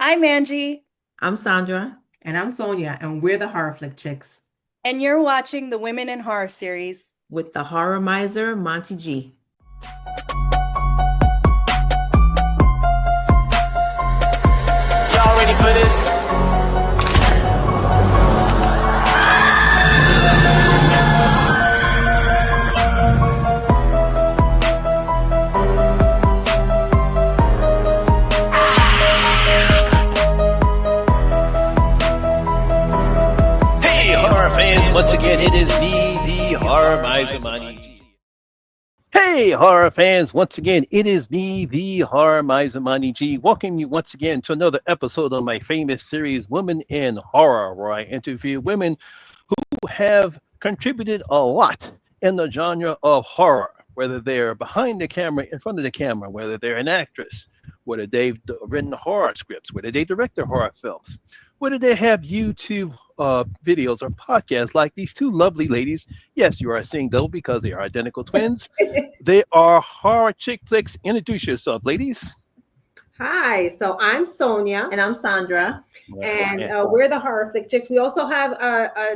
I'm Angie, I'm Sandra. And I'm Sonia, and we're the Horror Flick Chicks. and you're watching the Women in Horror series. With the horror miser, Monty G. Y'all ready for this? Hey, horror fans! Once again, it is me, the horror miser, Monty G. Hey, horror fans! Once again, it is me, the horror miser, Monty G. Welcome you once again to another episode of my famous series, Women in Horror, where I interview women who have contributed a lot in the genre of horror, whether they're behind the camera, in front of the camera, whether they're an actress, whether they've written horror scripts, whether they direct their horror films, whether they have YouTube videos or podcasts like these two lovely ladies. Yes, you are seeing those because they are identical twins. They are horror chick flicks. Introduce yourself, ladies. Hi, so I'm Sonia, And I'm Sandra. and we're the Horror Flick Chicks. We also have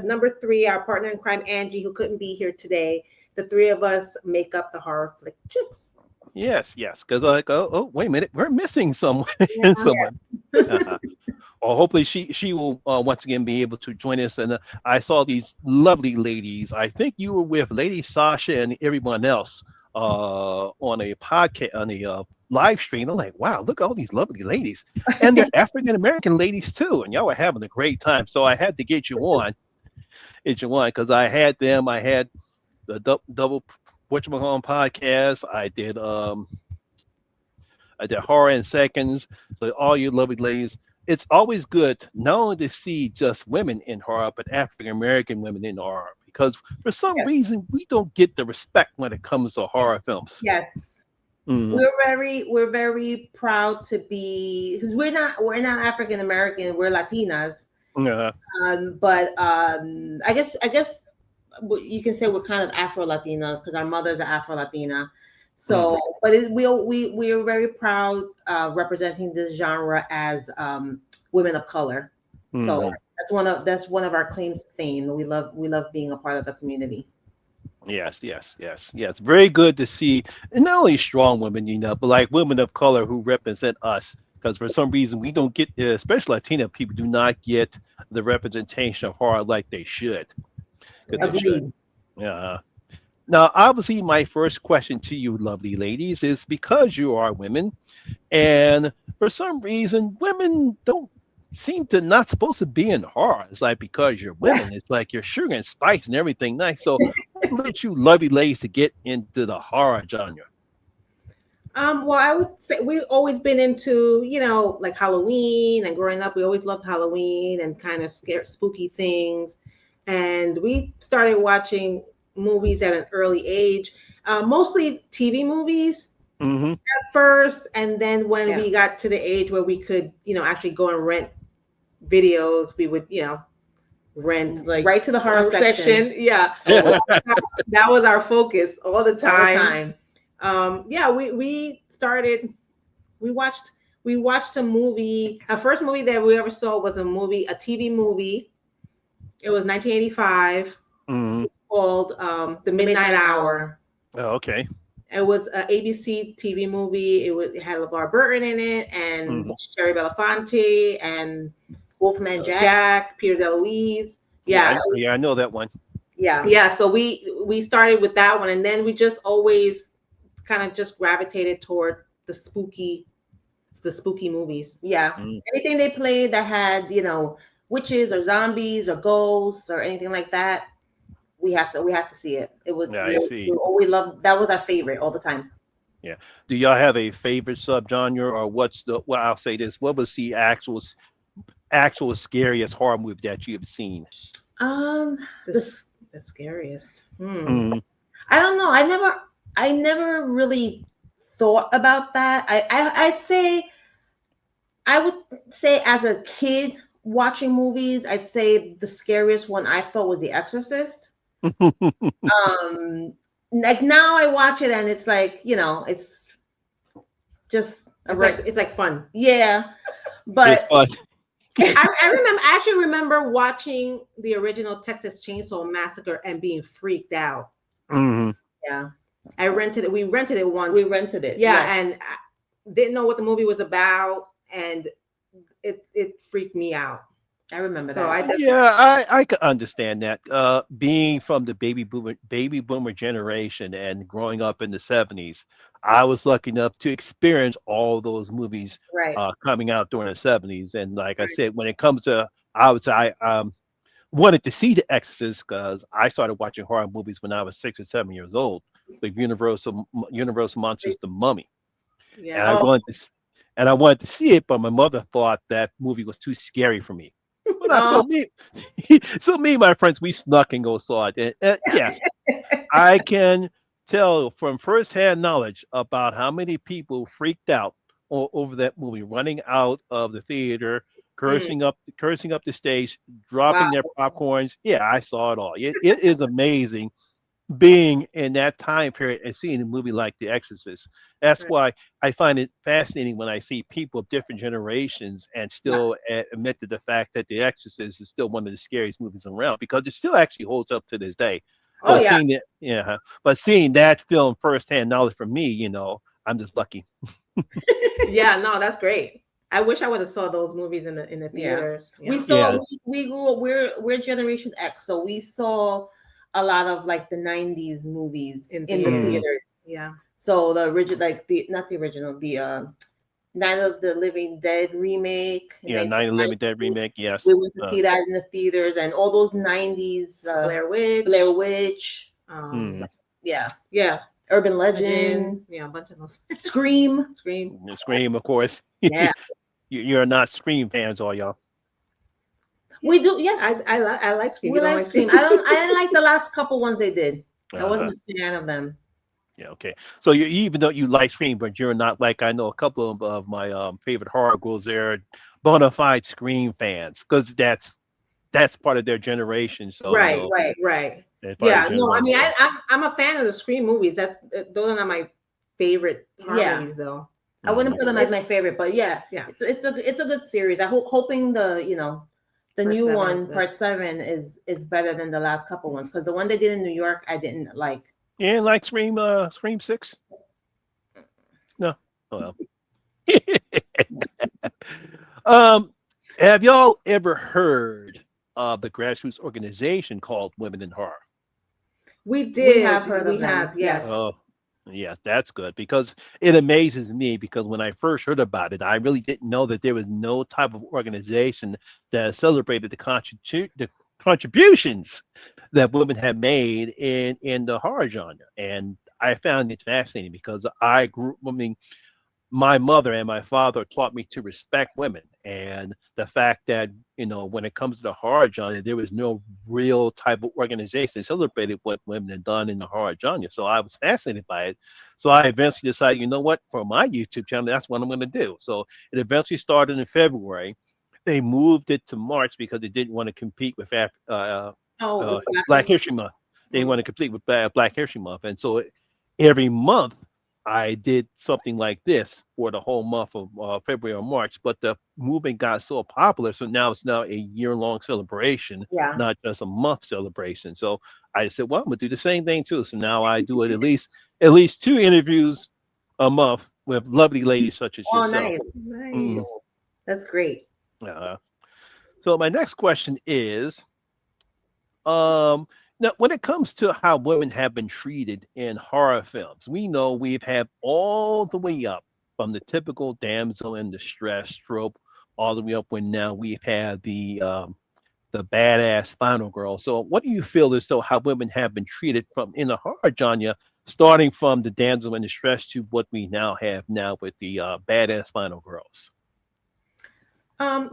number three, our partner in crime, Angie, who couldn't be here today. The three of us make up the Horror Flick Chicks. Yes, because like, oh, wait a minute, we're missing someone. Yeah. someone. Well, hopefully she will once again be able to join us. And I saw these lovely ladies. I think you were with Lady Sasha and everyone else on a podcast, on a live stream. I'm like, wow, look at all these lovely ladies, and they're African American ladies too. And y'all were having a great time. So I had to get you on, because I had them. I had the double whatchamacallit podcast. I did horror in seconds. So all you lovely ladies, it's always good not only to see just women in horror, but African American women in horror, because for some Yes. reason we don't get the respect when it comes to horror films. Yes. Mhm. We're very proud to be, because we're not African American, we're Latinas. Yeah. But I guess you can say we're kind of Afro Latinas because our mother's an Afro Latina. So, but we are very proud representing this genre as women of color. So Mhm. that's one of our claims to fame. We love being a part of the community. Yes. It's very good to see, and not only strong women, but like women of color who represent us. Because for some reason we don't get, especially Latina people, do not get the representation of horror like they should. 'Cause they should. Agreed. Yeah. Now, obviously, my first question to you, lovely ladies, is because you are women, and for some reason, women don't seem to not supposed to be in horror. It's like because you're women, it's like you're sugar and spice and everything nice. So, what led you, lovely ladies, to get into the horror genre? Well, I would say we've always been into, like Halloween, and growing up, we always loved Halloween and kind of scare spooky things. And we started watching movies at an early age, mostly TV movies Mm-hmm. at first, and then when Yeah. we got to the age where we could, actually go and rent videos, we would, rent like Right to the horror section. Yeah, that was our focus all the All the time. time. Yeah, we started. We watched a movie. Our first movie that we ever saw was a TV movie. It was 1985, Mm-hmm. called The Midnight Hour. Oh, okay. It was an ABC TV movie. It had LeVar Burton in it, and Sherry Belafonte, and Wolfman Jack. Jack, Peter DeLuise. Yeah, I know that one. Yeah. yeah. So we started with that one, and then we just always kind of just gravitated toward the spooky movies. Yeah. Mm. Anything they played that had, witches or zombies or ghosts or anything like that, we have to see it. It was Yeah, I see. we loved, that was our favorite all the time. Do y'all have a favorite subgenre, or well, I'll say this: what was the actual scariest horror movie that you've seen? Um The scariest. Mm. I don't know. I never really thought about that. I would say as a kid watching movies, I'd say the scariest one I thought was The Exorcist. Like now I watch it and it's like, it's just It's like fun. yeah. But fun. I actually remember watching the original Texas Chainsaw Massacre and being freaked out. Mm-hmm. yeah, I rented it. We rented it once. we rented it. Yeah, yes. and I didn't know what the movie was about, and it freaked me out. I remember So that. I definitely, Yeah, I could understand that. Being from the baby boomer generation and growing up in the 70s, I was lucky enough to experience all those movies right. coming out during the 70s. And like I said, when it comes to, I would say I wanted to see The Exorcist because I started watching horror movies when I was 6 or 7 years old, like Universal Monsters, The Mummy, and Yeah. I Oh, wanted to, and I wanted to see it, but my mother thought that movie was too scary for me. But oh, so me and my friends, we snuck and go saw it. And, yes, I can tell from firsthand knowledge about how many people freaked out over that movie, running out of the theater, Mm, cursing up the stage, wow. dropping their popcorns. Yeah, I saw it all. It is amazing being in that time period and seeing a movie like The Exorcist. That's right. why I find it fascinating when I see people of different generations and Yeah. still admit to the fact that The Exorcist is still one of the scariest movies around because it still actually holds up to this day. Oh, But yeah. seeing that film firsthand knowledge from me, I'm just lucky. Yeah, no, that's great. I wish I would have saw those movies in the Yeah. theaters. We Yeah. saw Yeah. we grew up. We're Generation X, so we saw a lot of like the '90s movies In in the theaters. theaters. Yeah. So the original, like the not the original, the Night of the Living Dead remake in Yeah, 9/11 Dead 1990. remake. Yes. We went to see that in the theaters, and all those '90s Blair Witch. Blair Witch, Mm. yeah, Yeah. Urban Legend, Yeah, a bunch of those. Scream. Scream. Scream, of course. Yeah, You're not Scream fans, are y'all? we do. Yes, I like Scream. we You don't like Scream. I didn't like the last couple ones they did. I Uh-huh. wasn't a fan of them. Yeah, okay. So even though you like Scream, but you're not like I know a couple of my favorite horror girls. They're bona fide Scream fans because that's part of their generation. So Right. they're part Yeah. of their No, I generation. mean, I'm a fan of the Scream movies. Those are not my favorite horror Yeah. movies, though. I wouldn't put them as my favorite, but yeah, Yeah. it's a good series. hoping the Part new 7 one, is good. part 7, is better than the last couple ones because the one they did in New York I didn't like. Yeah, like Scream 6. No, oh, well. Have y'all ever heard of the grassroots organization called Women in Horror? We did. We have heard of We them. have, yes. Oh, yes, that's good because it amazes me because when I first heard about it, I really didn't know that there was no type of organization that celebrated the contributions that women have made in the horror genre. And I found it fascinating because I mean, my mother and my father taught me to respect women and the fact that when it comes to the horror genre there was no real type of organization that celebrated what women had done in the horror genre, so I was fascinated by it. So I eventually decided, you know what, for my YouTube channel, that's what I'm going to do. So it eventually started in February. They moved it to March because they didn't want to compete with Black History Month. They didn't want to compete with Black History Month, and so every month I did something like this for the whole month of February or March, but the movement got so popular, so now it's a year-long celebration, Yeah. not just a month celebration. So I said, well, I'm gonna do the same thing too. So now I do it at least 2 interviews a month with lovely ladies such as Oh, yourself. nice. Mm. That's great. So my next question is, now, when it comes to how women have been treated in horror films, we know we've had all the way up from the typical damsel in distress trope, all the way up when now we've had the badass final girl. So, what do you feel as though how women have been treated in the horror genre, starting from the damsel in distress to what we now have now with the badass final girls?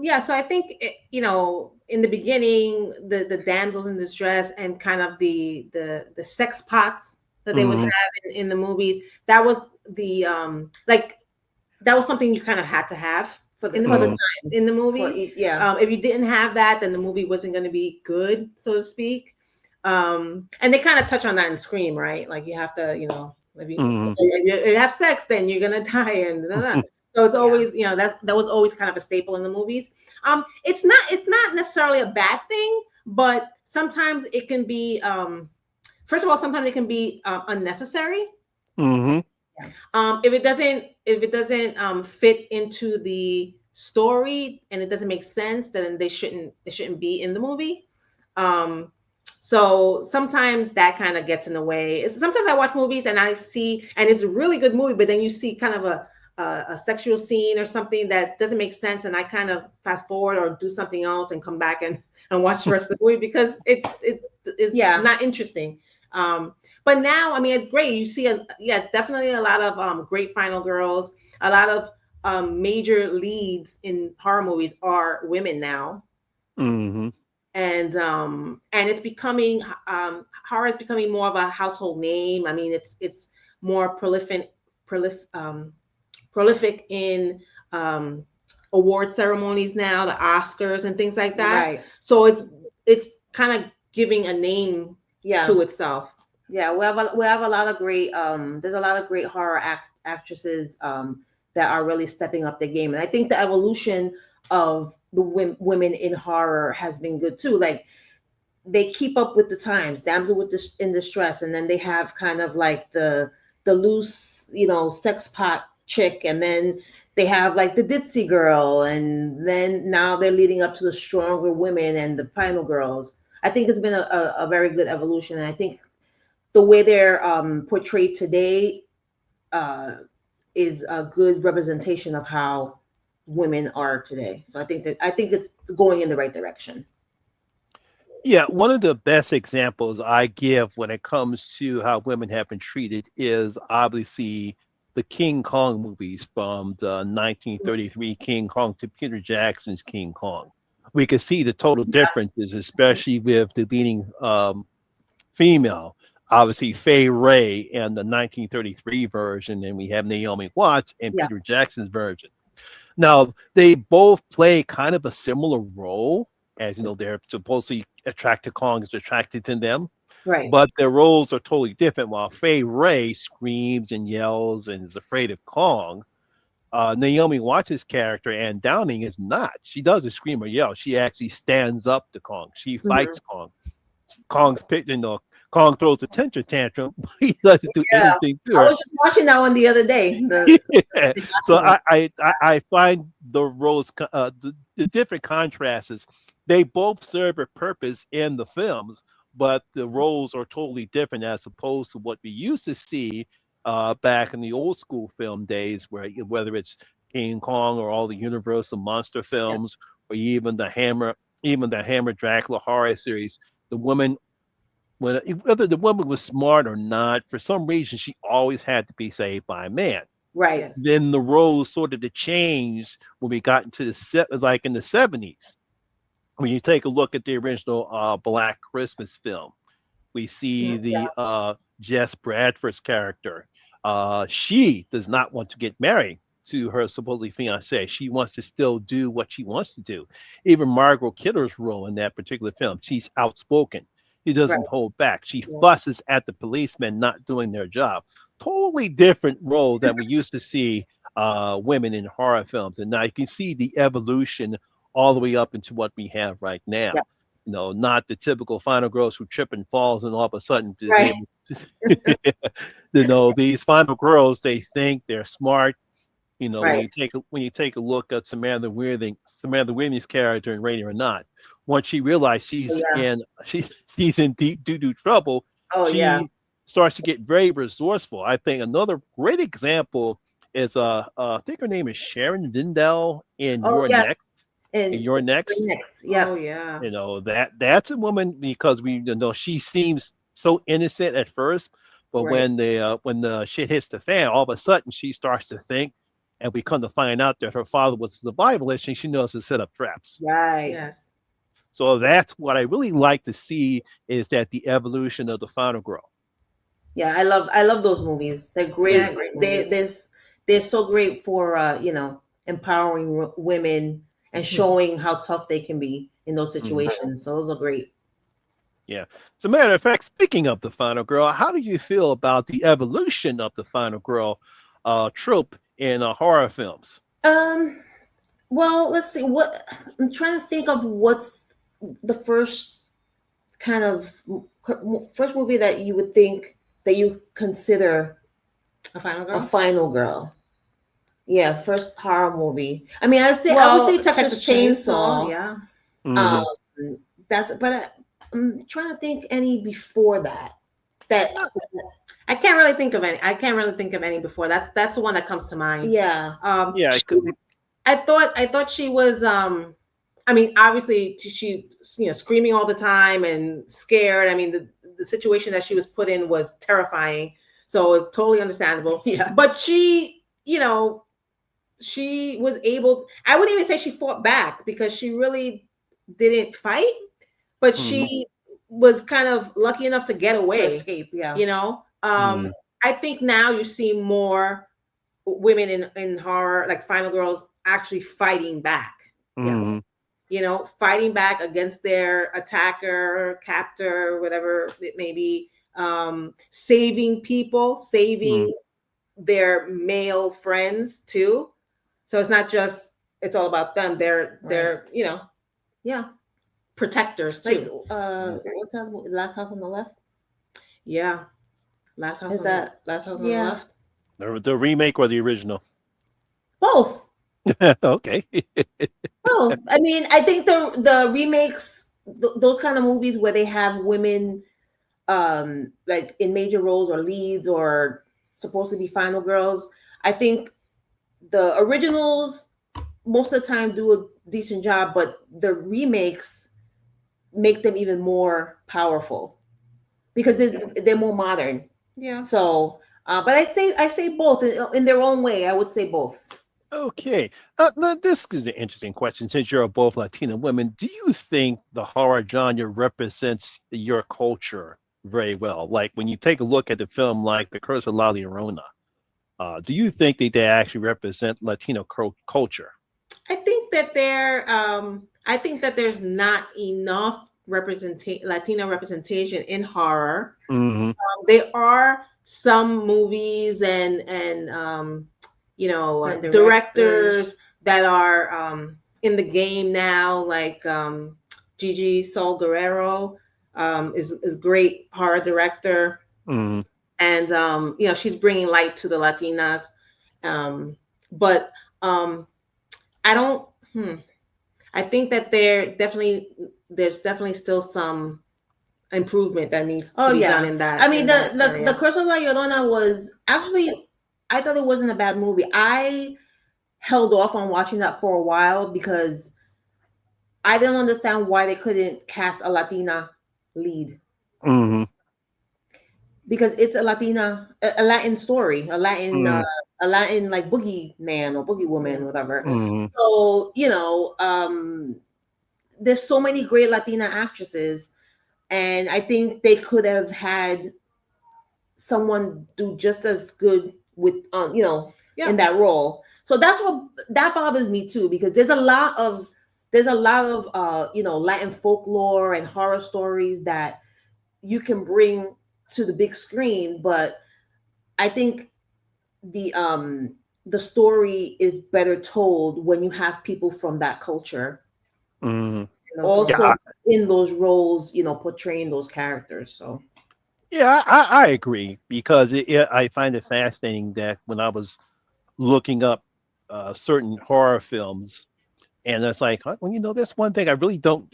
Yeah, so I think in the beginning, the damsels in distress and kind of the sex pots that they would have in the movies, that was the that was something you kind of had to have For the time in the For movie. yeah. If you didn't have that, then the movie wasn't going to be good, so to speak. And they kind of touch on that in Scream, right? Like you have to, if you have sex, then you're gonna die, and blah, blah. So it's always, you know, that was always kind of a staple in the movies. It's not necessarily a bad thing, but sometimes it can be first of all, sometimes it can be unnecessary. Mm-hmm. If it doesn't fit into the story and it doesn't make sense, then it shouldn't be in the movie. So sometimes that kind of gets in the way. Sometimes I watch movies and I see, and it's a really good movie, but then you see kind of a sexual scene or something that doesn't make sense, and I kind of fast forward or do something else and come back and watch the rest of the movie because it is not interesting. But now, I mean, it's great. You see, definitely a lot of great final girls. A lot of major leads in horror movies are women now. Mm-hmm. And it's becoming horror is becoming more of a household name. I mean, it's more prolific in award ceremonies now, the Oscars and things like that. Right. So it's kind of giving a name to itself. Yeah, we have a lot of great there's a lot of great horror actresses that are really stepping up their game, and I think the evolution of the women in horror has been good too. Like they keep up with the times, damsel in distress, and then they have kind of like the loose, you know, sex pot chick, and then they have like the ditzy girl, and then now they're leading up to the stronger women and the final girls. I think it's been a very good evolution, and I think the way they're portrayed today is a good representation of how women are today. So I think it's going in the right direction. Yeah, one of the best examples I give when it comes to how women have been treated is obviously the King Kong movies, from the 1933 King Kong to Peter Jackson's King Kong. We could see the total differences, especially with the leading female, obviously Fay Ray in the 1933 version, and we have Naomi Watts in Peter Jackson's version. Now, they both play kind of a similar role, as you know, they're supposedly attracted, Kong is attracted to them. Right. But their roles are totally different. While Fay Ray screams and yells and is afraid of Kong, Naomi Watts' character, Anne Downing, is not. She doesn't scream or yell. She actually stands up to Kong. She fights Kong. Kong's picked, you know, Kong throws a temper tantrum. He doesn't do anything to her. I was just watching that one the other day. So I find the roles, the different contrasts. They both serve a purpose in the films, but the roles are totally different as opposed to what we used to see back in the old school film days, where whether it's King Kong or all the Universal monster films, or even the Hammer Dracula horror series, the woman, whether the woman was smart or not, for some reason she always had to be saved by a man. Right. Then the roles sort of changed when we got into like in the 70s. When you take a look at the original Black Christmas film, we see the Jess Bradford's character. She does not want to get married to her supposedly fiance. She wants to still do what she wants to do. Even Margot Kidder's role in that particular film, she's outspoken. She doesn't hold back. She fusses at the policemen not doing their job. Totally different role that we used to see women in horror films. And now you can see the evolution all the way up into what we have right now. Yeah. You know, not the typical final girls who trip and falls and all of a sudden, you know, these final girls, they think they're smart. You know, when you take a look at Samantha Williams' character in Ready or Not, once she realized she's in deep doo-doo trouble, she starts to get very resourceful. I think another great example is I think her name is Sharon Vindel in Next. In Your Next. Yeah. Oh yeah. You know, that's a woman, because we she seems so innocent at first, but when the shit hits the fan, all of a sudden she starts to think, and we come to find out that her father was the survivalist and she knows to set up traps. Right. Yes. So that's what I really like to see, is that the evolution of the final girl. Yeah, I love those movies. They're great. Yeah, great movies. They're so great for you know, empowering women and showing how tough they can be in those situations. So those are great. Yeah. As a matter of fact, speaking of the final girl, how do you feel about the evolution of the final girl trope in horror films? Well, let's see. What I'm trying to think of what's the first kind of first movie that you would think that you consider A Final a Girl. final girl. Yeah, first horror movie. I mean, I would say Texas Chainsaw. Yeah. Um, that's but I'm trying to think any before that. That I can't really think of any. I can't really think of any before. That's the one that comes to mind. yeah. Yeah, I thought she was I mean, obviously she screaming all the time and scared. I mean, the situation that she was put in was terrifying. So it's totally understandable. Yeah. But she, she was able, I wouldn't even say she fought back because she really didn't fight, but she was kind of lucky enough to get away. To escape, yeah. I think now you see more women in horror, like final girls, actually fighting back. Fighting back against their attacker, captor, whatever it may be, saving people, saving their male friends too. So it's not just it's all about them. They're Yeah. protectors Like too. what's that? Last House on the Left? Yeah. Last House Is on that- the Last House on yeah. the Left. the remake or the original? Both. Okay. Both. I mean, I think the remakes, those kind of movies where they have women like in major roles or leads or supposed to be final girls, I think the originals most of the time do a decent job, but the remakes make them even more powerful because they're more modern. Yeah. So, but I say both in their own way. I would say both. Okay. Now this is an interesting question. Since you're both Latina women, do you think the horror genre represents your culture very well? Like when you take a look at the film like The Curse of La Llorona, do you think that they actually represent Latino culture? I think that there's not enough Latino representation in horror. There are some movies and directors that are in the game now, like Gigi Sol Guerrero is a great horror director, and she's bringing light to the Latinas, but I don't. I think that there's definitely still some improvement that needs to be done in that. I mean, the Curse of La Llorona was actually, I thought it wasn't a bad movie. I held off on watching that for a while because I didn't understand why they couldn't cast a Latina lead. Because it's a Latin story, a Latin like boogeyman or boogeywoman, whatever. So there's so many great Latina actresses, and I think they could have had someone do just as good with in that role. So that bothers me too, because there's a lot of Latin folklore and horror stories that you can bring to the big screen, but I think the story is better told when you have people from that culture also in those roles, portraying those characters. So yeah, I agree, because I find it fascinating that when I was looking up certain horror films, and it's like, well, that's one thing I really don't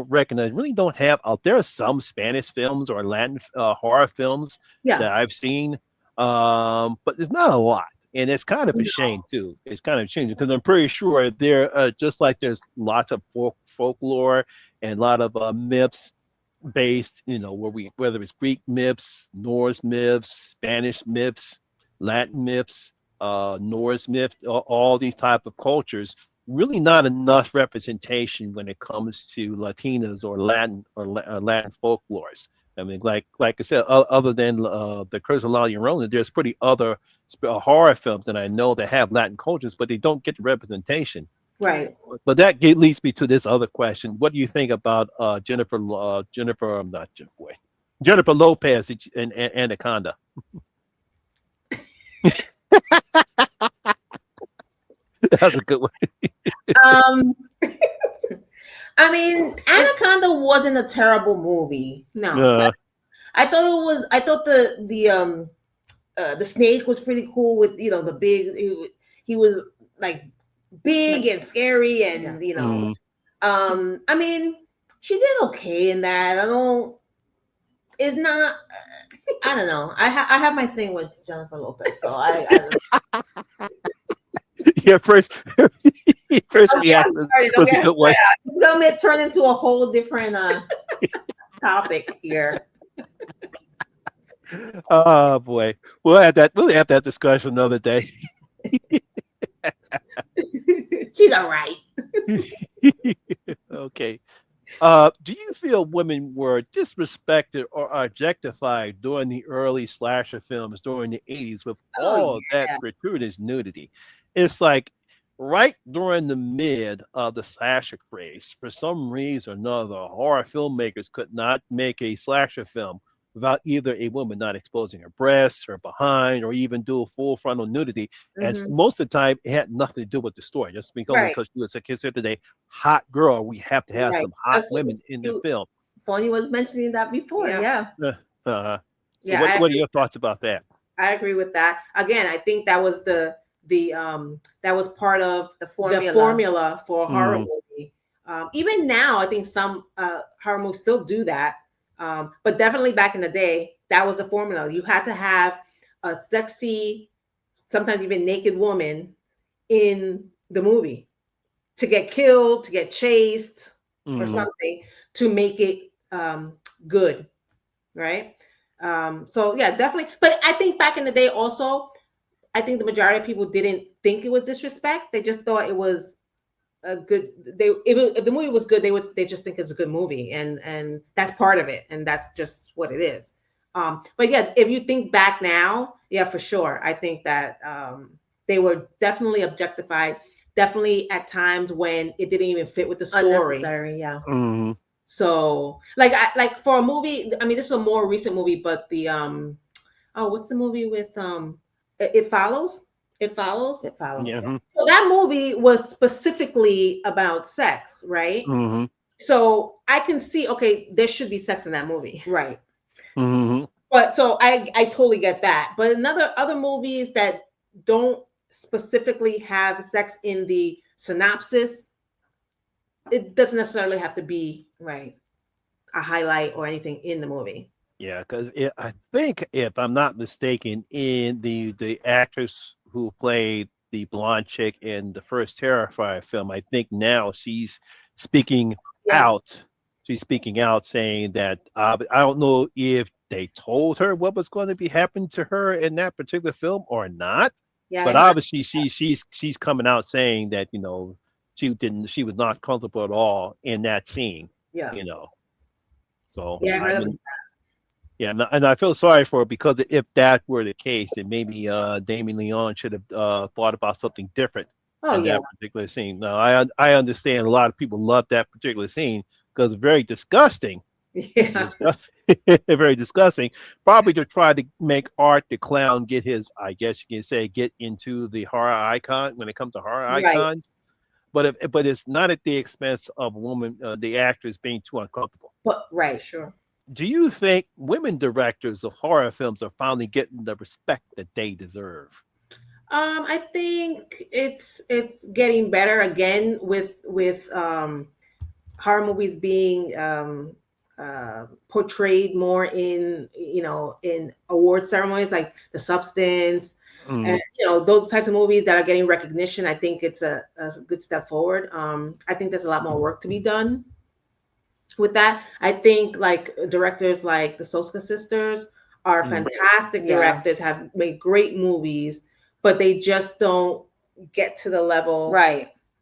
recognize, really don't have out there. Are some Spanish films or Latin horror films that I've seen, but there's not a lot, and it's kind of a shame too. It's kind of changing because I'm pretty sure there just like there's lots of folklore and a lot of myths based, whether it's Greek myths, Norse myths, Spanish myths, Latin myths, Norse myths, all these type of cultures. Really not enough representation when it comes to Latinas or Latin folklores. I mean, like I said, other than the Curse of La Llorona, there's pretty other horror films that I know that have Latin cultures, but they don't get the representation. Right. But that leads me to this other question: what do you think about Jennifer Lopez and Anaconda? That's a good one. Um, I mean, Anaconda wasn't a terrible movie. No. I thought it was. I thought the snake was pretty cool with the big. He was like big and scary, and I mean, she did okay in that. I don't. It's not. I don't know. I have my thing with Jennifer Lopez, so I Yeah, first reaction was a good one. It's gonna turn into a whole different topic here. Oh boy, we'll have that discussion another day. She's all right. Okay. Do you feel women were disrespected or objectified during the early slasher films during the 80s with all that gratuitous nudity? It's like right during the mid of the slasher craze, for some reason or another, horror filmmakers could not make a slasher film without either a woman not exposing her breasts, her behind, or even do a full frontal nudity. As most of the time, it had nothing to do with the story. Just because she was considered a hot girl, we have to have some hot women in the film. Sonia was mentioning that before. Yeah. What are your thoughts about that? I agree with that. Again, I think that was that was part of the formula for a horror movie. Even now, I think some horror movies still do that. But definitely back in the day, that was the formula. You had to have a sexy, sometimes even naked woman in the movie to get killed, to get chased, or something to make it good, right? So yeah, definitely. But I think back in the day also, I think the majority of people didn't think it was disrespect. They just thought it was a good. If the movie was good, they just think it's a good movie, and that's part of it, and that's just what it is. But yeah, if you think back now, yeah, for sure, I think that they were definitely objectified. Definitely at times when it didn't even fit with the story. Unnecessary, yeah. So like for a movie, I mean, this is a more recent movie, but the what's the movie with It Follows? It Follows. Yeah. So that movie was specifically about sex, right? So I can see, okay, there should be sex in that movie, right? But so I totally get that. But other movies that don't specifically have sex in the synopsis, it doesn't necessarily have to be right a highlight or anything in the movie. Yeah, because I think, if I'm not mistaken, in the actress who played the blonde chick in the first Terrifier film, I think now she's speaking out. She's speaking out, saying that I don't know if they told her what was going to be happening to her in that particular film or not. Yeah, but obviously she's coming out saying that she was not comfortable at all in that scene. Yeah, So and I feel sorry for her, because if that were the case, then maybe Damien Leone should have thought about something different in that particular scene. Now, I understand a lot of people love that particular scene because it's very disgusting. Yeah, very disgusting. Probably to try to make Art the Clown get his, I guess you can say, get into the horror icon when it comes to horror icons. But it's not at the expense of woman, the actress being too uncomfortable. But sure. Do you think women directors of horror films are finally getting the respect that they deserve? I think it's getting better again with horror movies being portrayed more in in award ceremonies like The Substance, and those types of movies that are getting recognition. I think it's a good step forward. I think there's a lot more work to be done with that. I think like directors like the Soska sisters are fantastic directors, have made great movies, but they just don't get to the level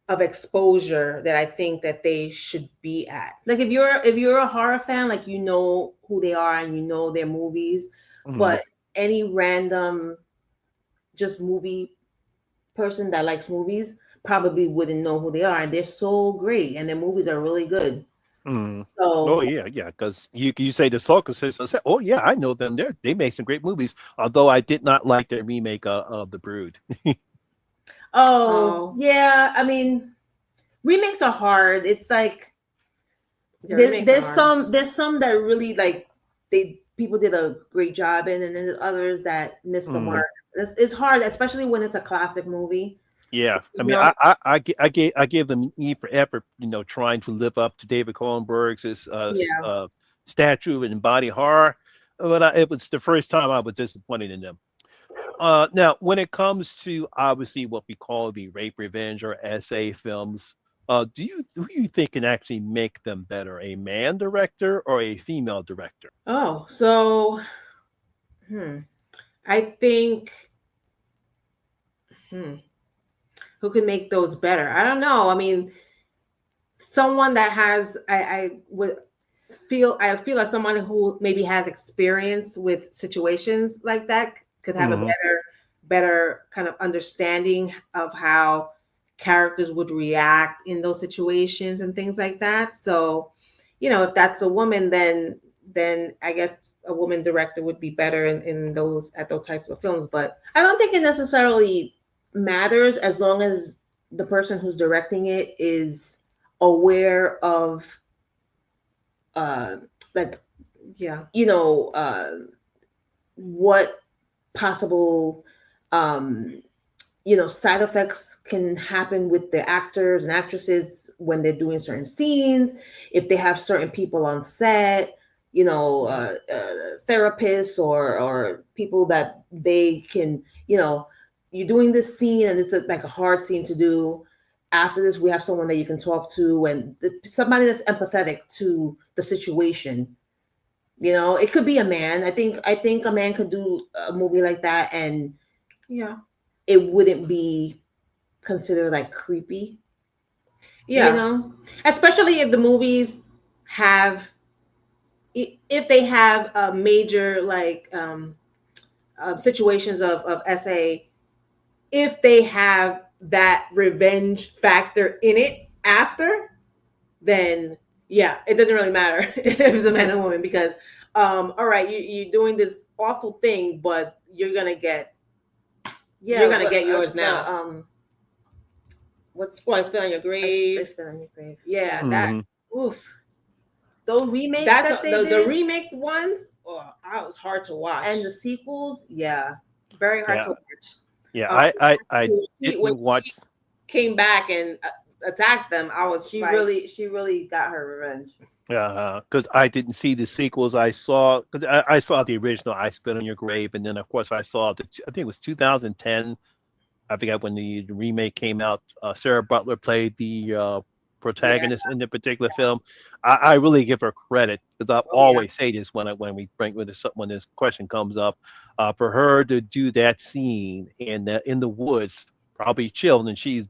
of exposure that I think that they should be at. Like if you're a horror fan, like you know who they are and you know their movies, but any random just movie person that likes movies probably wouldn't know who they are, and they're so great and their movies are really good. So, because you say the Soul Sisters, I know them. They make some great movies. Although I did not like their remake of The Brood. Oh, Oh, yeah. I mean, remakes are hard. It's like yeah, remakes are hard. there's some that really like they people did a great job in, and then there's others that missed the Mm, mark. It's hard, especially when it's a classic movie. yeah, I You mean, know? I gave them an E for effort, trying to live up to David Cronenberg's Yeah. statue in body horror, but it was the first time I was disappointed in them. Now, when it comes to obviously what we call the rape, revenge, or SA films, who do you think can actually make them better, a man director or a female director? Oh, so hmm, I think hmm, who could make those better? I don't know. I mean, someone that has I feel like someone who maybe has experience with situations like that could have a Hmm. better kind of understanding of how characters would react in those situations and things like that. So, if that's a woman, then I guess a woman director would be better in those at those types of films. But I don't think it necessarily matters as long as the person who's directing it is aware of uh like yeah, what possible um side effects can happen with the actors and actresses when they're doing certain scenes, if they have certain people on set, therapists or people that they can, you're doing this scene and it's like a hard scene to do. After this, we have someone that you can talk to and somebody that's empathetic to the situation. It could be a man. I think a man could do a movie like that and yeah, it wouldn't be considered like creepy, you yeah. know? Especially if the movies have if they have a major like situations of SA, if they have that revenge factor in it after, then yeah, it doesn't really matter if it's a man or woman because all right, you're doing this awful thing, but Yeah, you're gonna get yours the now. what's Well, I spit on your I grave. spit on your grave. Yeah, that Hmm. oof. Those remakes That's that they the did remake ones. Oh, that was hard to watch. and the sequels, yeah. Very hard Yeah, to watch. yeah. Um, I when didn't she watch. came back and attacked them, I was like, She really got her revenge. Because I didn't see the sequels. I saw because I saw the original. I Spit on Your Grave, and then of course I saw I think it was 2010. I forgot when the remake came out. Sarah Butler played the yeah, protagonist in the particular film. I really give her credit because I oh yeah, always say this when we bring when this question comes up. For her to do that scene in the woods, probably chilled, and she's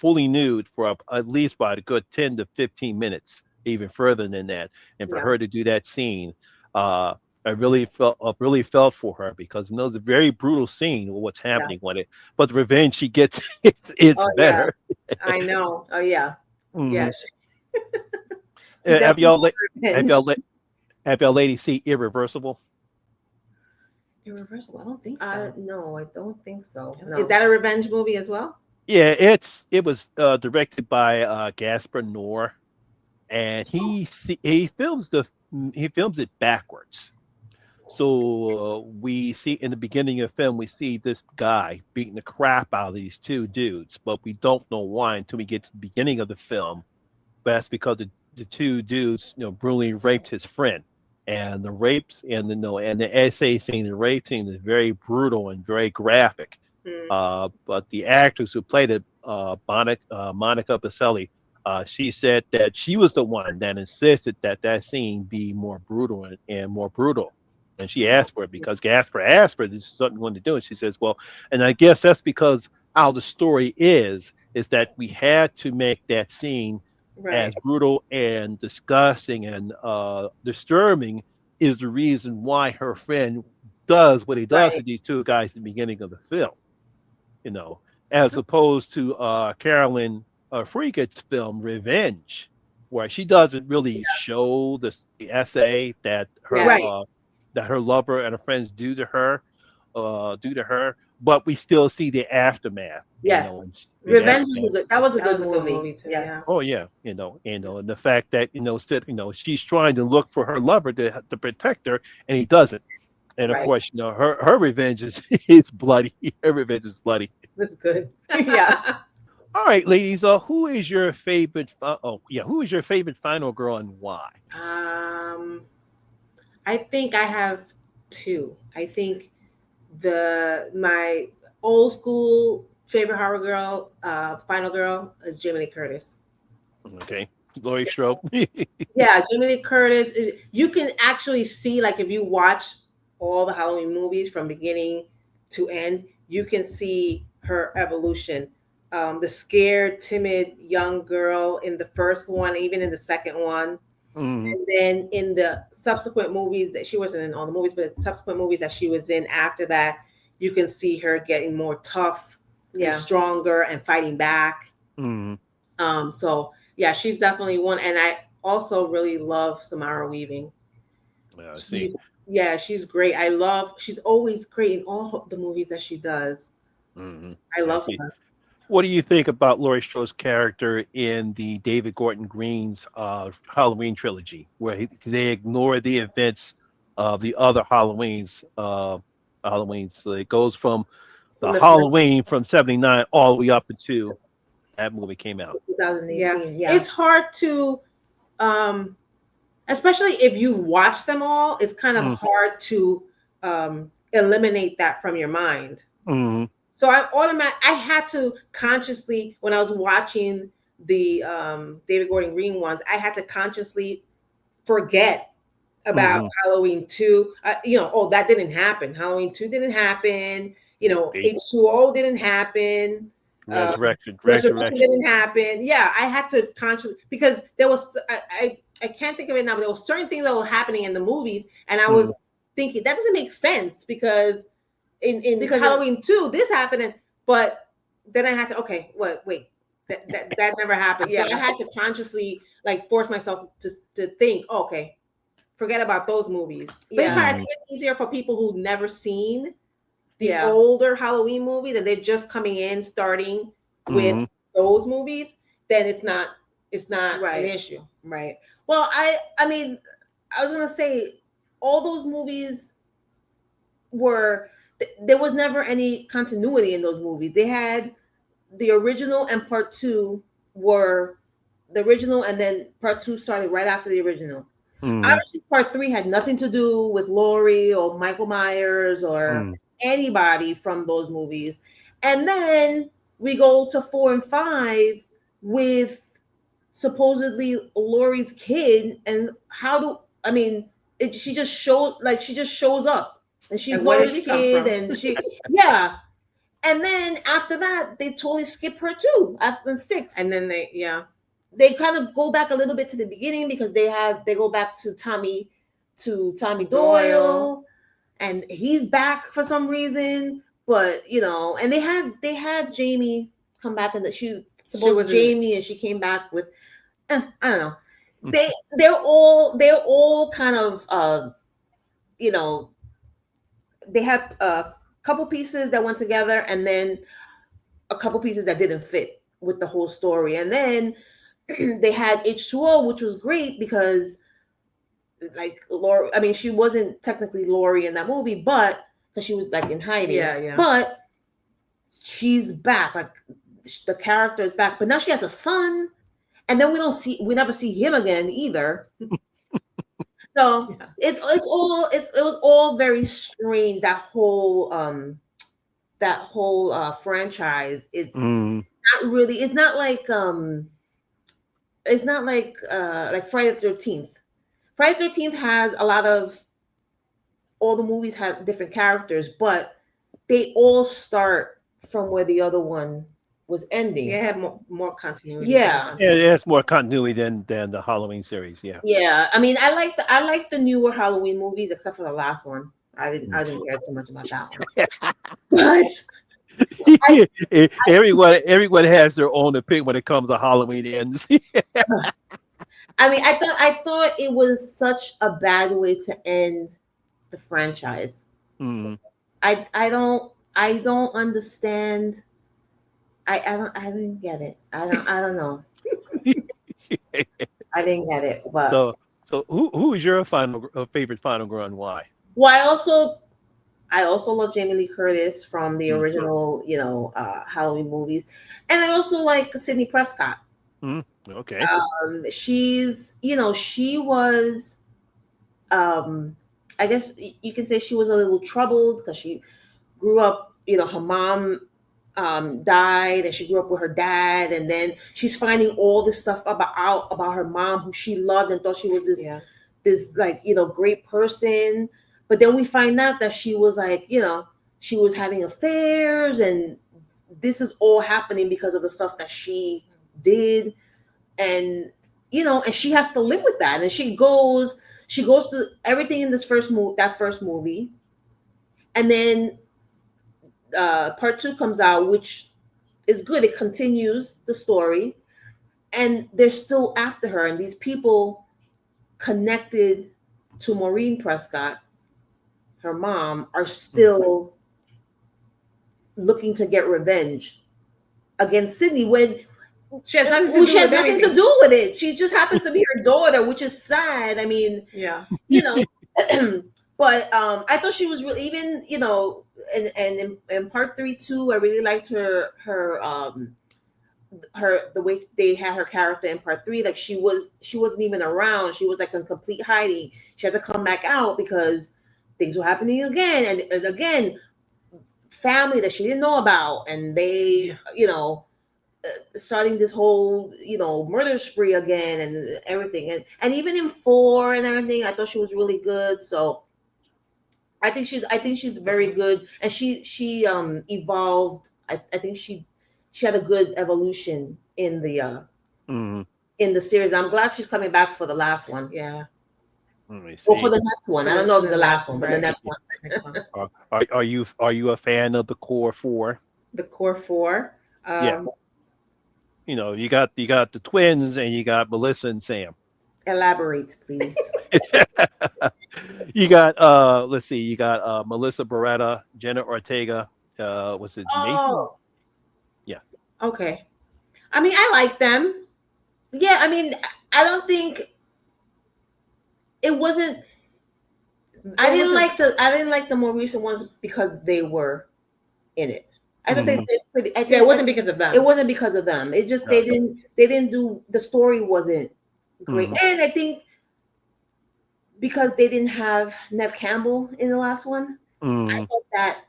fully nude for at least about a good 10 to 15 minutes, even further than that. And for Yeah. her to do that scene, I really felt for her because it's a very brutal scene with what's Yeah. happening with it. But the revenge she gets, it's Oh yeah. better. I know. Oh yeah. Mhm. Yeah, She Have definitely y'all got have revenge. y'all have y'all ladies see Irreversible? irreversible. I don't think so. No, I don't think so. Is No. that a revenge movie as well? Yeah, it was directed by Gaspar Noé, and he films it backwards. So we see in the beginning of the film, we see this guy beating the crap out of these two dudes, but we don't know why until we get to the beginning of the film. But that's because the two dudes, brutally raped his friend, and the rapes and the no and the essay scene, the rape scene is very brutal and very graphic. Hmm. But the actress who played it, Monica Baselli, she said that she was the one that insisted that that scene be more brutal and more brutal. And she asked for it because Gasper asked for this is something you want to do. And she says, well, and I guess that's because how the story is that we had to make that scene Right. as brutal and disgusting and disturbing is the reason why her friend does what he does to Right. these two guys at the beginning of the film, you know, as opposed to Carolyn Freakett's film Revenge, where she doesn't really show the essay Yes. Right. that her lover and her friends do to her. due to her, but we still see the aftermath. Yes. And Revenge was a good. That was a That good was a good movie. movie too, Yes. yeah. Oh yeah, and the fact that she's trying to look for her lover to protect her, and he doesn't. And of Right. course, her revenge is is bloody. Her revenge is bloody. That's good. Yeah. All right, ladies. Who is your favorite? Who is your favorite final girl and why? I think I have two. I think my old school favorite horror girl, final girl, is Jamie Lee Curtis. Okay, Laurie Strode. Yeah, Jamie Lee Curtis. You can actually see, like, if you watch all the Halloween movies from beginning to end, you can see her evolution. The scared, timid young girl in the first one, even in the second one. Mhm. And then in the subsequent movies that she wasn't in all the movies, but subsequent movies that she was in after that, you can see her getting more tough and stronger and fighting back. Mhm. So yeah, she's definitely one. And I also really love Samara Weaving. Yeah, I see. She's great. She's always great in all the movies that she does. Mhm. I love see. her. What do you think about Laurie Strode's character in the David Gordon Green's Halloween trilogy, where they ignore the events of the other Halloweens? Halloweens. So it goes from the From the Halloween from '79 all the way up until that movie came out. 2018. Yeah. It's hard to, especially if you watch them all, it's kind of hard to eliminate that from your mind. Mm-hmm. So I had to consciously, when I was watching the David Gordon Green ones, I had to consciously forget about Halloween 2. That didn't happen. Halloween 2 didn't happen. H2O didn't happen. Resurrection Didn't happen. Yeah, I had to consciously, because there was I can't think of it now, but there were certain things that were happening in the movies, and I was thinking that doesn't make sense because because Halloween 2 this happened, but then I had to wait that never happened. So I had to consciously force myself to think, forget about those movies. But it's hard. It's easier for people who've never seen the older Halloween movies and they're just coming in starting with those movies. Then it's not an issue. Right. Well, I mean, I was gonna say all those movies there was never any continuity in those movies. They had the original and part 2 were the original, and then part 2 started right after the original. Obviously, part 3 had nothing to do with Laurie or Michael Myers or anybody from those movies. And then we go to 4 and 5 with supposedly Laurie's kid, and she just shows up and she's Laurie's kid, and she and then after that they totally skip her too after 6, and then they kind of go back a little bit to the beginning because they go back to Tommy Doyle, and he's back for some reason. But and they had Jamie come back, and she was Jamie, and she came back with I don't know. They're all kind of they had a couple pieces that went together, and then a couple pieces that didn't fit with the whole story, and then they had H2O, which was great because Laurie, I mean, she wasn't technically Laurie in that movie, but because she was in hiding. But she's back. The character is back, but now she has a son, and then we never see him again either. So it was all very strange. That whole franchise. It's not really. It's not like Friday the 13th. Friday the 13th has a lot of. All the movies have different characters, but they all start from where the other one was ending. Yeah, have more continuity. Yeah, it has more continuity than the Halloween series. Yeah. Yeah, I mean, I like the newer Halloween movies, except for the last one. I didn't care too much about that one. But everyone has their own opinion when it comes to Halloween ends. I mean, I thought it was such a bad way to end the franchise. I don't understand. I didn't get it. I don't know. I didn't get it. But So who is your favorite final girl and why? well, I also love Jamie Lee Curtis from the Mm, original, Halloween movies, and I also like Sidney Prescott. okay. She was, um, I guess you can say she was a little troubled because she grew up, her mom died, and she grew up with her dad, and then she's finding all this stuff about her mom, who she loved and thought she was this like great person. But then we find out that she was like, she was having affairs, and this is all happening because of the stuff that she did. And and she has to live with that, and she goes through everything in this first movie, and then part two comes out, which is good. It continues the story, and they're still after her, and these people connected to Maureen Prescott, her mom, are Mm, still looking to get revenge against Sydney when She has nothing to do she has with nothing to anything. do with it. She just happens to be her daughter, which is sad. I mean, Yeah. you know, but I thought she was really, even in part three too. I really liked her the way they had her character in part three. Like she wasn't even around. She was like in complete hiding. She had to come back out because things were happening again, and again, family that she didn't know about, and they starting this whole murder spree again, and everything, and even in four and everything, I thought she was really good. So I think she's very good, and she evolved. I think she had a good evolution mm, in the series. I'm glad she's coming back for the last one. Yeah. let me Or for see. the next one. I don't know if it's the last one, but the Right. next one. Next one. Are you a fan of the core four? The core four. Yeah. You got the twins, and you got Melissa and Sam. Elaborate, please. You got let's see, you got Melissa Beretta, Jenna Ortega, was it Mason? Oh, Yeah. Okay. I mean, I like them. yeah. I mean, I don't think it wasn't. I didn't like the more recent ones because they were in it. I thought they Mhm. did pretty. I Yeah, think it wasn't because of it them. wasn't because of them. It just No. they didn't do the story wasn't great, Mhm. and I think because they didn't have Nev Campbell in the last one, I Mhm. thought that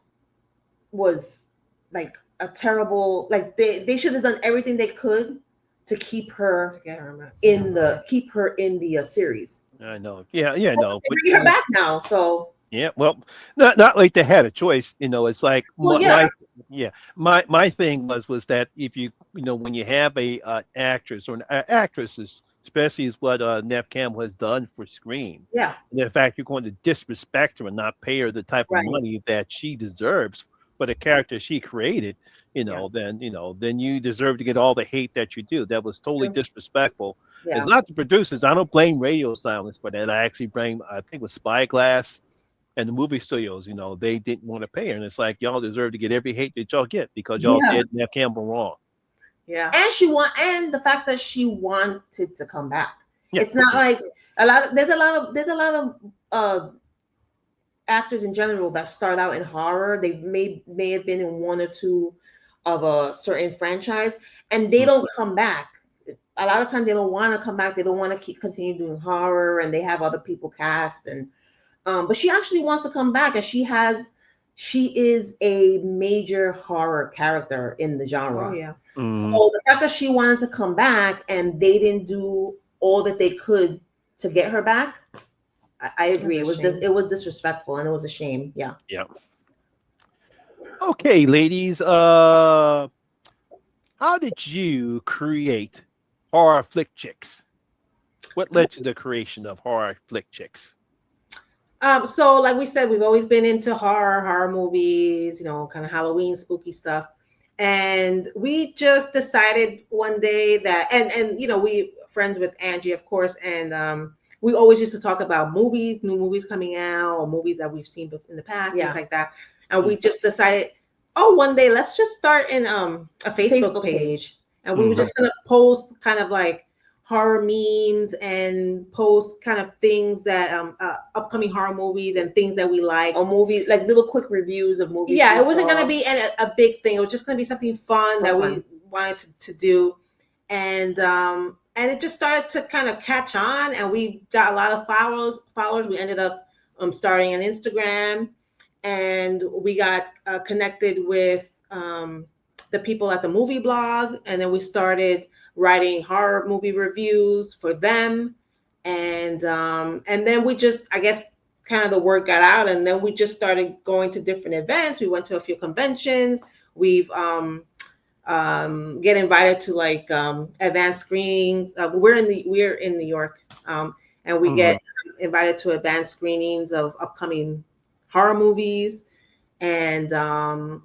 was like a terrible. Like they should have done everything they could to keep her To get her in the series. I know. Yeah, yeah, no. They're But bringing her back now, so yeah, well, not like they had a choice. It's like well, my, yeah, my thing was that if when you have a actress or an actress, especially is what Nev Campbell has done for screen, yeah, and the fact you're going to disrespect her and not pay her the type of right, money that she deserves for the character she created, Yeah. then you deserve to get all the hate that you do. That was totally true, disrespectful. It's yeah, not the producers. I don't blame Radio Silence for that. I actually blame, I think, it was Spyglass and the movie studios. They didn't want to pay her, and it's like y'all deserve to get every hate that y'all get because y'all yeah. did Nev Campbell wrong. Yeah. And the fact that she wanted to come back. Yeah, It's not yeah. like there's a lot of actors in general that start out in horror. They may have been in one or two of a certain franchise, and they Mm, don't come back. A lot of times they don't want to come back. They don't want to continue doing horror, and they have other people cast. And but she actually wants to come back, and she is a major horror character in the genre. Oh yeah. mm, So the fact that she wanted to come back and they didn't do all that they could to get her back, I agree. That's a shame. It was disrespectful, and it was a shame. Yeah. yeah. Okay, ladies. How did you create horror flick chicks? What led to the creation of horror flick chicks? So like we said, we've always been into horror movies, kind of Halloween spooky stuff. And we just decided one day that and we friends with Angie, of course, and we always used to talk about movies, new movies coming out, or movies that we've seen in the past, Yeah. things like that. and we just decided, oh, one day let's just start in a Facebook page. And we were just gonna post kind of like horror memes and post kind of things that upcoming horror movies and things that we like, or movies, like little quick reviews of movies. Yeah, it wasn't gonna be a big thing. It was just gonna be something fun that we wanted to do, and it just started to kind of catch on, and we got a lot of followers. We ended up starting an Instagram, and we got connected with the people at the movie blog, and then we started writing horror movie reviews for them, and then we just, I guess, kind of the word got out, and then we just started going to different events. We went to a few conventions. We've get invited to like advanced screenings. We're in New York, and we get invited to advanced screenings of upcoming horror movies, and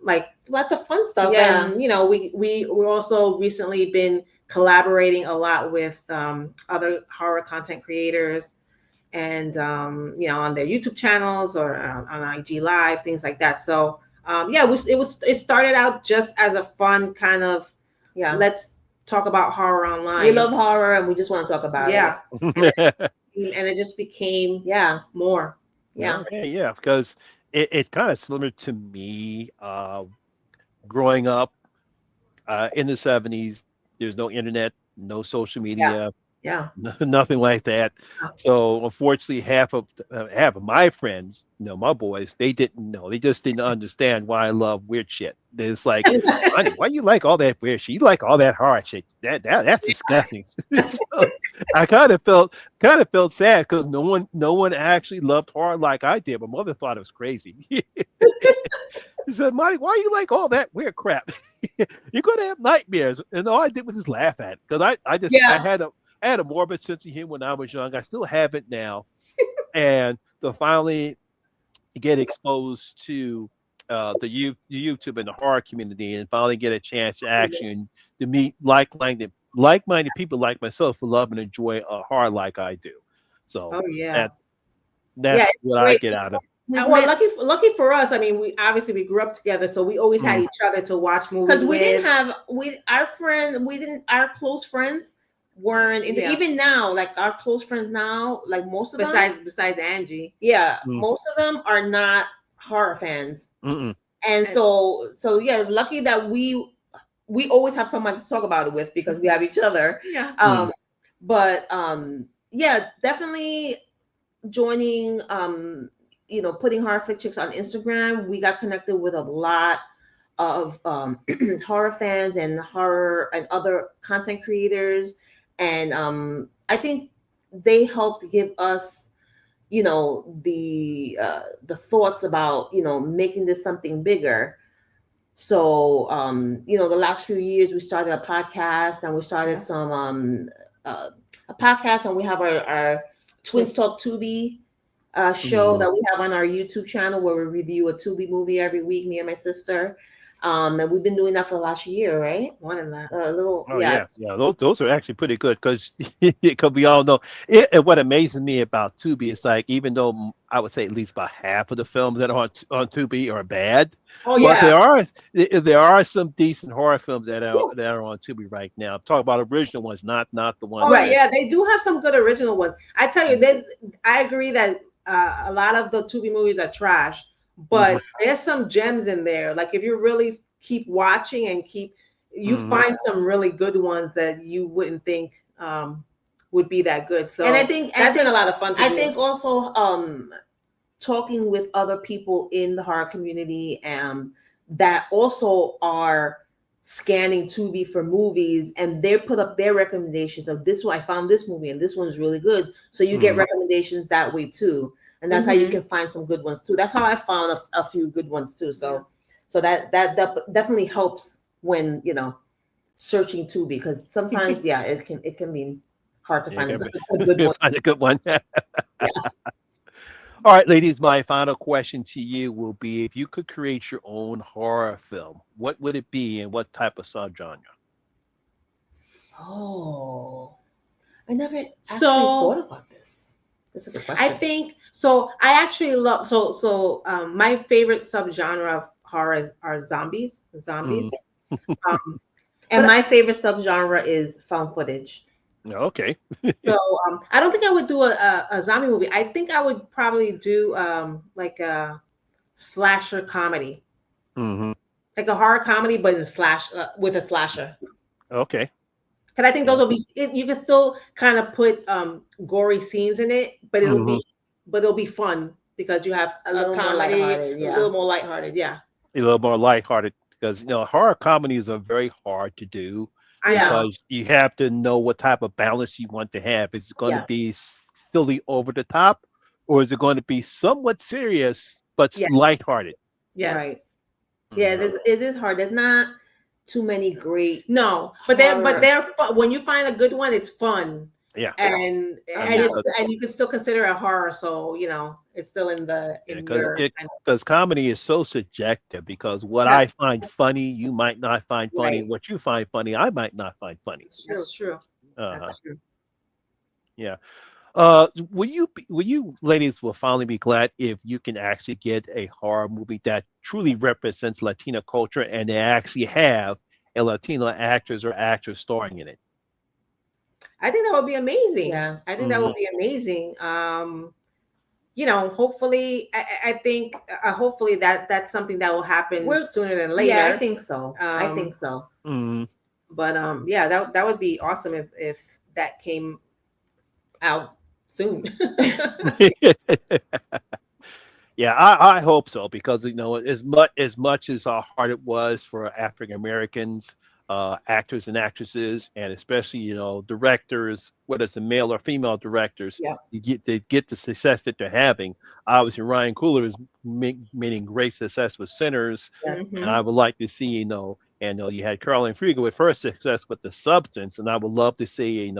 like lots of fun stuff. Yeah. And we're also recently been collaborating a lot with other horror content creators, and on their YouTube channels or on IG Live, things like that. So it started out just as a fun kind of let's talk about horror online. We love horror and we just want to talk about it. And it just became more. Yeah, because it kind of similar to me growing up in the 70s. There's no internet, no social media. Yeah. Nothing like that. So unfortunately, half of my friends, my boys, they didn't know. They just didn't understand why I love weird shit. It's like, why you like all that weird shit? You like all that horror shit? That's disgusting. So I kind of felt sad because no one actually loved horror like I did. My mother thought it was crazy. He said, "Monty, why you like all that weird crap? You're gonna have nightmares." And all I did was just laugh at it because I had a morbid sense of humor when I was young. I still have it now. And to finally get exposed to the YouTube and the horror community, and finally get a chance to meet like-minded people like myself who love and enjoy horror like I do. So that's what I get out of it. Well, lucky for us. I mean, we grew up together, so we always had each other to watch movies. Because our close friends weren't into, even now, like our close friends now, like most of them besides Angie, most of them are not horror fans. And so lucky that we always have someone to talk about it with because we have each other. But definitely joining putting Horror Flick Chicks on Instagram, we got connected with a lot of horror fans and horror and other content creators. And I think they helped give us, the thoughts about, making this something bigger. So, the last few years we started a podcast, and we started some a podcast, and we have our Twins Talk Tubi show that we have on our YouTube channel where we review a Tubi movie every week, me and my sister. And we've been doing that for the last year, right? More than that. Those are actually pretty good because we all know it. What amazes me about Tubi is like, even though I would say at least about half of the films that are on Tubi are bad, but there are some decent horror films that are on Tubi right now. I'm talking about original ones, not the ones. They do have some good original ones. I tell you, I agree that a lot of the Tubi movies are trash. But there's some gems in there. Like if you really keep watching and you find some really good ones that you wouldn't think would be that good. So and I think that's been a lot of fun. I think also talking with other people in the horror community that also are scanning Tubi for movies, and they put up their recommendations of this one. I found this movie and this one's really good. So you get recommendations that way too. And that's how you can find some good ones too. That's how I found a few good ones too. So that definitely helps when searching Tubi, because sometimes it can be hard to find a good one. Find a good one. All right, ladies, my final question to you will be: if you could create your own horror film, what would it be, and what type of subgenre? Oh, I never actually thought about this. That's a good I question. think so. I actually love my favorite subgenre of horror are zombies. Zombies. Um, And but my favorite subgenre is found footage. Okay. so I don't think I would do a zombie movie. I think I would probably do like a slasher comedy, Hmm. like a horror comedy, but in slash with a slasher. Okay. Because I think those Yeah. will be you can still kind of put gory scenes in it, Hmm. but it'll be fun because you have A a little more comedy, lighthearted, a yeah. little more lighthearted. Yeah, A little more lighthearted because horror comedies are very hard to do I Yeah. know. because you have to know what type of balance you want to have. Is it going to Yeah. be silly over the top, or is it going to be somewhat serious but Yeah. lighthearted? Yes. Right. Yeah, Mhm. it is hard. There's not too many great No, horror. they're fun. When you find a good one, it's fun, Yeah. and Oh, and yeah. it's and you can still consider it horror. So it's still in the Yeah, in because your it kind of because comedy is so subjective. Because what I yes, find funny, you might not find funny. right. What you find funny, I might not find funny. It's true. That's true. Uh-huh. That's true. Yeah. Will you ladies will finally be glad if you can actually get a horror movie that truly represents Latina culture and they actually have a Latino actors or actors starring in it. I think that would be amazing. Yeah. I think that Hmm. would be amazing. Hopefully, I think hopefully that's something that will happen We're sooner than Yeah, I later. think so. I Um, think so. Hmm. but yeah, that would be awesome if that came out soon. Yeah, I hope so because as much as how hard it was for African Americans, actors and actresses, and especially directors, whether it's a male or female directors, Yeah. they get the success that they're having. Obviously, Ryan Coogler is making great success with Sinners, Yes. and Mhm. I would like to see and you had Caroline Friega with her success with The Substance, and I would love to see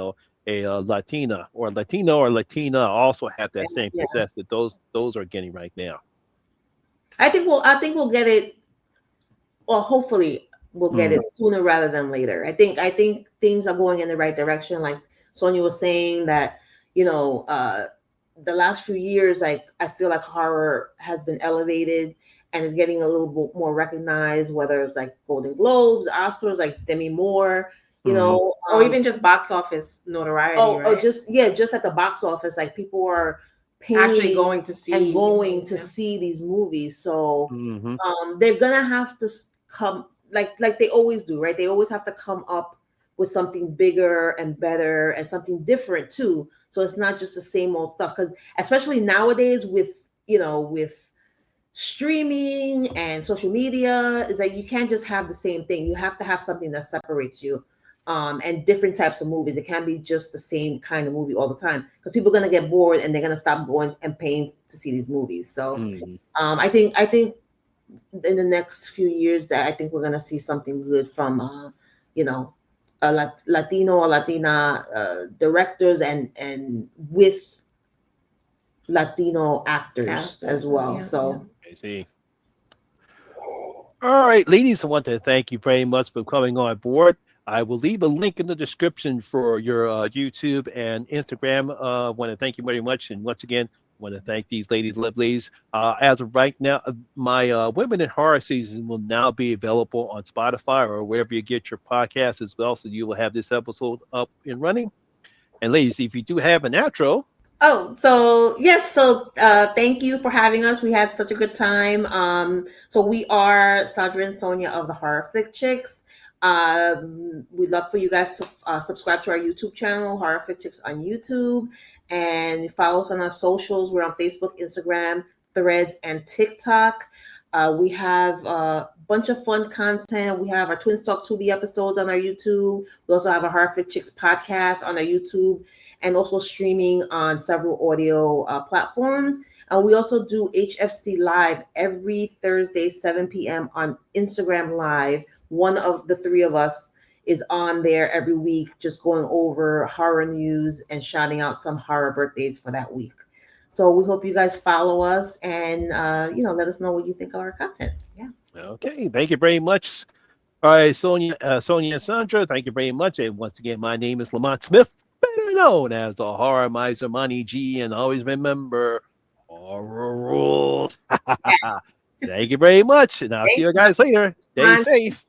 a Latina or Latino or Latina also have that same Yeah. success that those are getting right now. I think we'll get it, or hopefully we'll get Mm, it sooner rather than later. I think things are going in the right direction. Like Sonia was saying that, you know, uh the last few years, like I feel like horror has been elevated and is getting a little bit more recognized, whether it's like Golden Globes, Oscars, like Demi Moore, you mm, know, Or even just box office notoriety, oh, right? just yeah, just at the box office, like people are Actually paying going to and see. going to Yeah. see these movies. So mhm, they're gonna have to come like they always do, right? They always have to come up with something bigger and better and something different too. So it's not just the same old stuff. Because especially nowadays with streaming and social media, is that you can't just have the same thing. You have to have something that separates you. And different types of movies. It can't be just the same kind of movie all the time because people are gonna get bored and they're gonna stop going and paying to see these movies. So mhm. I think in the next few years that I think we're gonna see something good from you know Latino or Latina directors and with Latino actors as Casters, well. yeah, yeah. So I see. All right, ladies, I want to thank you very much for coming on board. I will leave a link in the description for your YouTube and Instagram. I want to thank you very much. And once again, I want to thank these ladies, lovelies. As of right now, my Women in Horror season will now be available on Spotify or wherever you get your podcasts as well. So you will have this episode up and running. And ladies, if you do have an outro, oh, so yes, so thank you for having us. We had such a good time. So we are Sandra and Sonia of the Horror Flick Chicks. We'd love for you guys to subscribe to our YouTube channel, Horror Flick Chicks on YouTube, and follow us on our socials. We're on Facebook, Instagram, Threads, and TikTok. We have a bunch of fun content. We have our Twin Talk Tubi episodes on our YouTube. We also have a Horror Flick Chicks podcast on our YouTube and also streaming on several audio platforms. We also do HFC Live every Thursday, 7 p.m. on Instagram Live. One of the three of us is on there every week, just going over horror news and shouting out some horror birthdays for that week. So we hope you guys follow us and let us know what you think of our content. Yeah. okay, thank you very much. All right, Sonia and Sandra, thank you very much. And once again, my name is Lamont Smith. Better formerly known as the Horror Miser Money G. And always remember, horror rules. Yes. Thank you very much. And I'll see you guys later. Stay Bye. safe.